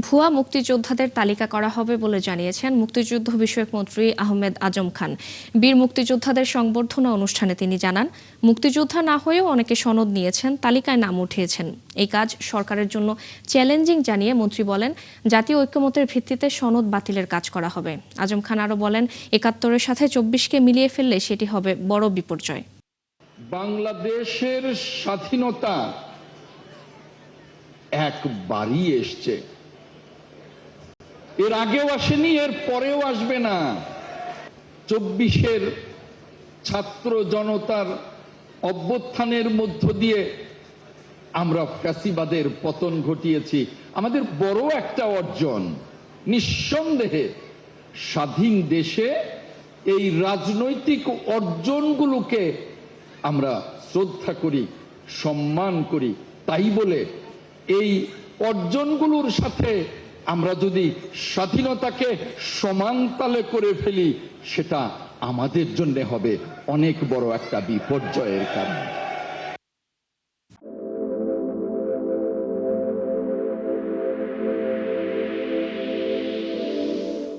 ভুয়া মুক্তিযোদ্ধাদের তালিকা করা হবে বলে জানিয়েছেন মুক্তিযুদ্ধ বিষয়ক মন্ত্রী আহমেদ আজম খান। বীর মুক্তিযোদ্ধাদের সংবর্ধনা অনুষ্ঠানে তিনি জানান, মুক্তিযোদ্ধা না হয়েও অনেকে সনদ নিয়েছেন, তালিকায় নাম উঠিয়েছেন। এই কাজ সরকারের জন্য চ্যালেঞ্জিং জানিয়ে মন্ত্রী বলেন, জাতীয় ঐক্যমত্যের ভিত্তিতে সনদ বাতিলের কাজ করা হবে। আজম খান আরও বলেন, ৭১-এর সাথে ২৪-কে মিলিয়ে ফেললে সেটি হবে বড় বিপর্যয়। বাংলাদেশের স্বাধীনতা একবারই এসছে, এর আগেও আসেনি, এর পরেও আসবে না। ২৪-এর ছাত্র জনতার অভ্যুত্থানের মধ্য দিয়ে আমরা ফ্যাসিবাদের পতন ঘটিয়েছি। আমাদের বড় একটা অর্জন। নিঃসন্দেহে স্বাধীন দেশে এই রাজনৈতিক অর্জনগুলোকে আমরা শ্রদ্ধা করি, সম্মান করি। তাই বলে এই অর্জনগুলোর সাথে আমরা যদি স্বাধীনতাকে সমান তালে করে ফেলি, সেটা আমাদের জন্য হবে অনেক বড় একটা বিপর্যয়ের কারণ।